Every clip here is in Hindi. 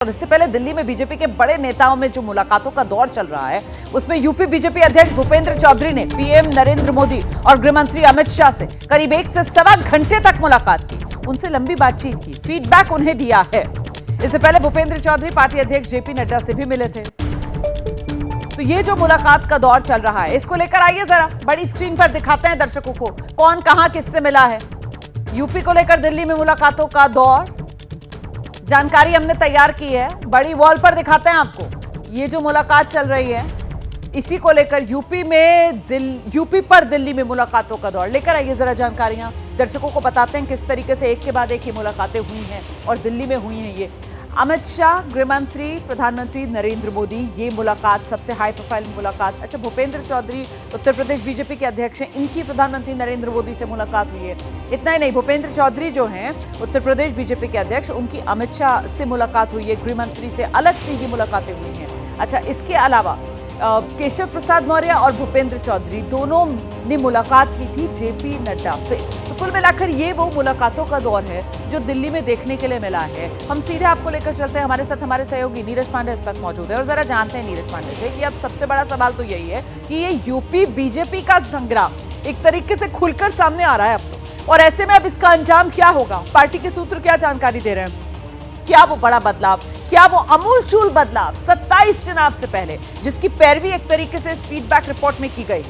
और इससे पहले दिल्ली में बीजेपी के बड़े नेताओं में जो मुलाकातों का दौर चल रहा है, उसमें यूपी बीजेपी अध्यक्ष भूपेंद्र चौधरी ने पीएम नरेंद्र मोदी और गृह मंत्री अमित शाह से करीब 1 से सवा घंटे तक मुलाकात की। उनसे लंबी बातचीत की, फीडबैक उन्हें दिया है। इससे पहले भूपेंद्र चौधरी पार्टी अध्यक्ष जेपी नड्डा से भी मिले थे। तो ये जो मुलाकात का दौर चल रहा है, इसको लेकर आइए जरा बड़ी स्क्रीन पर दिखाते हैं दर्शकों को कौन कहां किससे मिला है। यूपी को लेकर दिल्ली में मुलाकातों का दौर, जानकारी हमने तैयार की है, बड़ी वॉल पर दिखाते हैं आपको। ये जो मुलाकात चल रही है, इसी को लेकर यूपी पर दिल्ली में मुलाकातों का दौर लेकर आइए जरा जानकारियां दर्शकों को बताते हैं किस तरीके से एक के बाद एक ये मुलाकातें हुई हैं और दिल्ली में हुई हैं। ये अमित शाह, गृह मंत्री, प्रधानमंत्री नरेंद्र मोदी, ये मुलाकात सबसे हाई प्रोफाइल मुलाकात। अच्छा, भूपेंद्र चौधरी उत्तर प्रदेश बीजेपी के अध्यक्ष हैं, इनकी प्रधानमंत्री नरेंद्र मोदी से मुलाकात हुई है। इतना ही नहीं, भूपेंद्र चौधरी जो हैं उत्तर प्रदेश बीजेपी के अध्यक्ष, उनकी अमित शाह से मुलाकात हुई है, गृह मंत्री से अलग से ये मुलाकातें हुई हैं। अच्छा, इसके अलावा केशव प्रसाद मौर्य और भूपेंद्र चौधरी दोनों ने मुलाकात की थी जेपी नड्डा से। तो कुल मिलाकर ये वो मुलाकातों का दौर है जो दिल्ली में देखने के लिए मिला है। हम सीधे आपको लेकर चलते हैं, हमारे साथ हमारे सहयोगी नीरज पांडे इस वक्त मौजूद है और जरा जानते हैं नीरज पांडे से कि अब सबसे बड़ा सवाल तो यही है कि ये यूपी बीजेपी का संग्राम एक तरीके से खुलकर सामने आ रहा है अब तो, और ऐसे में अब इसका अंजाम क्या होगा? पार्टी के सूत्र क्या जानकारी दे रहे हैं? क्या वो बड़ा बदलाव, क्या वो अमूलचूल बदलाव 27 चुनाव से पहले, जिसकी पैरवी एक तरीके से इस फीडबैक रिपोर्ट में की गई?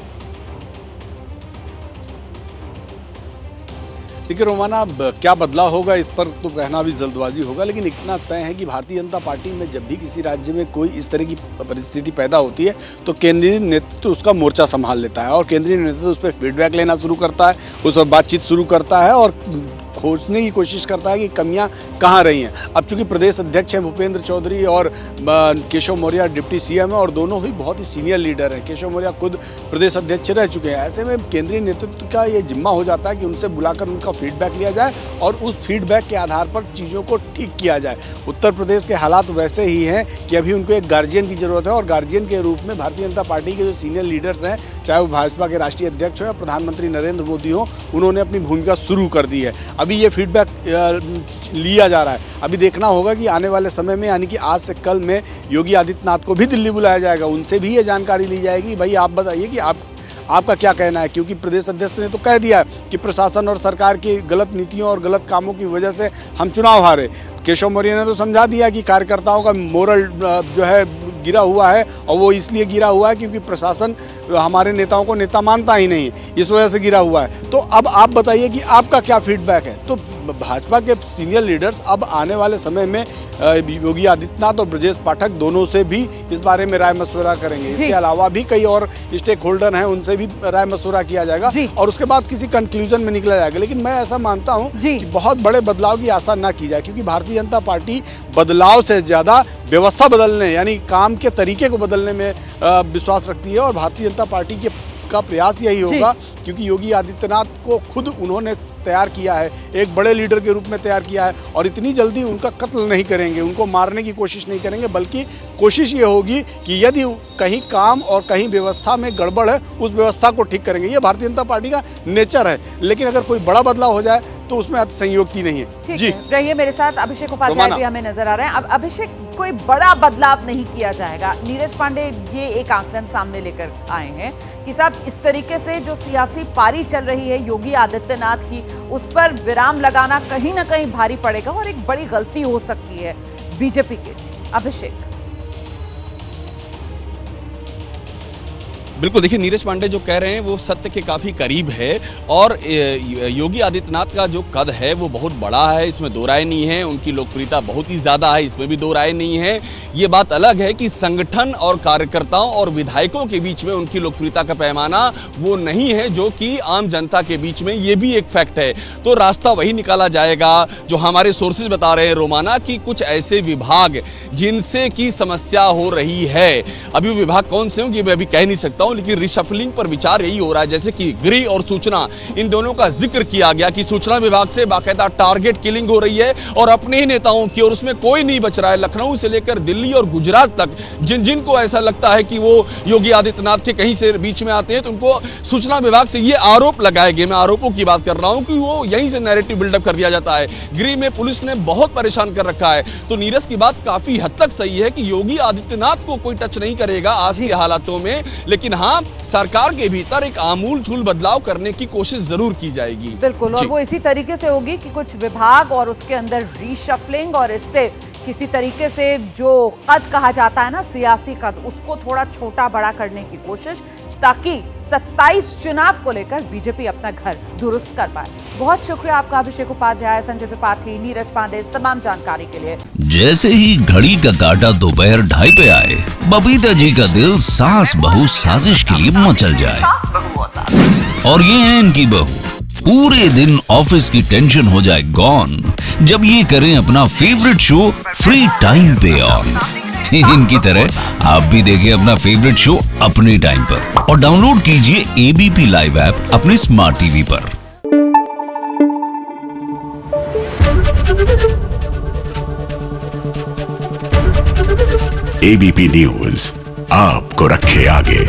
देखिए रोमाना, अब क्या बदलाव होगा इस पर तो कहना भी जल्दबाजी होगा, लेकिन इतना तय है कि भारतीय जनता पार्टी में जब भी किसी राज्य में कोई इस तरह की परिस्थिति पैदा होती है तो केंद्रीय नेतृत्व उसका मोर्चा संभाल लेता है और केंद्रीय नेतृत्व उस पर फीडबैक लेना शुरू करता है, उस पर बातचीत शुरू करता है और खोजने की कोशिश करता है कि कमियां कहां रही हैं। अब चूंकि प्रदेश अध्यक्ष हैं भूपेंद्र चौधरी और केशव मौर्य डिप्टी सीएम है और दोनों ही बहुत ही सीनियर लीडर हैं। केशव मौर्य खुद प्रदेश अध्यक्ष रह चुके हैं। ऐसे में केंद्रीय नेतृत्व का ये जिम्मा हो जाता है कि उनसे बुलाकर उनका फीडबैक लिया जाए और उस फीडबैक के आधार पर चीज़ों को ठीक किया जाए। उत्तर प्रदेश के हालात वैसे ही हैं कि अभी उनको एक गार्जियन की जरूरत है और गार्जियन के रूप में भारतीय जनता पार्टी के जो सीनियर लीडर्स हैं, चाहे वो भाजपा के राष्ट्रीय अध्यक्ष हो या प्रधानमंत्री नरेंद्र मोदी हो, उन्होंने अपनी भूमिका शुरू कर दी है। अभी ये फीडबैक लिया जा रहा है। अभी देखना होगा कि आने वाले समय में, यानी कि आज से कल में, योगी आदित्यनाथ को भी दिल्ली बुलाया जाएगा। उनसे भी ये जानकारी ली जाएगी, भाई आप बताइए कि आपका क्या कहना है, क्योंकि प्रदेश अध्यक्ष ने तो कह दिया है कि प्रशासन और सरकार की गलत नीतियों और गलत कामों की वजह से हम चुनाव हारे। केशव मौर्य ने तो समझा दिया कि कार्यकर्ताओं का मोरल जो है गिरा हुआ है और वो इसलिए गिरा हुआ है क्योंकि प्रशासन हमारे नेताओं को नेता मानता ही नहीं, इस वजह से गिरा हुआ है। तो अब आप बताइए कि आपका क्या फीडबैक है? तो भाजपा के सीनियर लीडर्स अब आने वाले समय में योगी आदित्यनाथ और ब्रजेश पाठक दोनों से भी इस बारे में राय मशवरा करेंगे। इसके अलावा भी कई और स्टेक होल्डर हैं, उनसे भी राय मशवरा किया जाएगा और उसके बाद किसी कंक्लूजन में निकला जाएगा। लेकिन मैं ऐसा मानता हूं कि बहुत बड़े बदलाव की आशा ना की जाए, क्योंकि भारतीय जनता पार्टी बदलाव से ज्यादा व्यवस्था बदलने, यानी काम के तरीके को बदलने में विश्वास रखती है और भारतीय जनता पार्टी का प्रयास यही होगा, क्योंकि योगी आदित्यनाथ को खुद उन्होंने तैयार किया है, एक बड़े लीडर के रूप में तैयार किया है और इतनी जल्दी उनका कत्ल नहीं करेंगे, उनको मारने की कोशिश नहीं करेंगे, बल्कि कोशिश ये होगी कि यदि कहीं काम और कहीं व्यवस्था में गड़बड़ है, उस व्यवस्था को ठीक करेंगे। ये भारतीय जनता पार्टी का नेचर है। लेकिन अगर कोई बड़ा बदलाव हो जाए तो उसमें संयोक्ति नहीं है। जी रहिए मेरे साथ, अभिषेक उपाध्याय भी हमें नजर आ रहे हैं। अब अभिषेक, कोई बड़ा बदलाव नहीं किया जाएगा। नीरज पांडे ये एक आंकलन सामने लेकर आए हैं कि साहब इस तरीके से जो सियासी पारी चल रही है योगी आदित्यनाथ की, उस पर विराम लगाना कहीं ना कहीं भारी पड़ेगा और एक बड़ी गलती हो सकती है बीजेपी के। अभिषेक, बिल्कुल, देखिए नीरज पांडे जो कह रहे हैं वो सत्य के काफ़ी करीब है और योगी आदित्यनाथ का जो कद है वो बहुत बड़ा है, इसमें दो राय नहीं है। उनकी लोकप्रियता बहुत ही ज़्यादा है, इसमें भी दो राय नहीं है। ये बात अलग है कि संगठन और कार्यकर्ताओं और विधायकों के बीच में उनकी लोकप्रियता का पैमाना वो नहीं है जो कि आम जनता के बीच में, ये भी एक फैक्ट है। तो रास्ता वही निकाला जाएगा जो हमारे सोर्सेज बता रहे हैं रोमाना, कि कुछ ऐसे विभाग जिनसे की समस्या हो रही है। अभी वो विभाग कौन से होंगे मैं अभी कह नहीं सकता, हूं, लेकिन रिशफलिंग पर विचार यही हो रहा है। जैसे कि गृह और सूचना, इन दोनों का जिक्र किया गया कि सूचना विभाग से बाकायदा टारगेट किलिंग हो रही है और अपने ही नेताओं की, और उसमें कोई नहीं बच रहा है। लखनऊ से लेकर दिल्ली और गुजरात तक जिनको ऐसा लगता है कि वो योगी आदित्यनाथ के कहीं से बीच में आते हैं, तो उनको सूचना विभाग से ये आरोप लगाए गए, मैं आरोपों की बात कर रहा हूं, कि वो यहीं से नैरेटिव बिल्डअप कर दिया जाता है। गृह में पुलिस ने बहुत परेशान कर रखा है। तो नीरज की बात काफी हद तक सही है कि योगी आदित्यनाथ को कोई टच नहीं करेगा आज के हालातों में, लेकिन हाँ, सरकार के भीतर एक आमूल-चूल बदलाव करने की कोशिश जरूर की जाएगी। बिल्कुल, और वो इसी तरीके से होगी कि कुछ विभाग और उसके अंदर रीशफलिंग, और इससे किसी तरीके से जो कद कहा जाता है ना, सियासी कद, उसको थोड़ा छोटा बड़ा करने की कोशिश, ताकि 27 चुनाव को लेकर बीजेपी अपना घर दुरुस्त कर पाए। बहुत शुक्रिया आपका अभिषेक उपाध्याय, संजय त्रिपाठी, नीरज पांडे, इस तमाम जानकारी के लिए। जैसे ही घड़ी का काटा दोपहर 2:30 पे आए, बबीता जी का दिल सास बहू साजिश के लिए मचल जाए। और ये है इनकी बहू, पूरे दिन ऑफिस की टेंशन हो जाए गॉन जब ये करें अपना फेवरेट शो फ्री टाइम पे ऑन। इनकी तरह आप भी देखें अपना फेवरेट शो अपने टाइम पर और डाउनलोड कीजिए एबीपी लाइव ऐप अपने स्मार्ट टीवी पर। एबीपी न्यूज आपको रखे आगे।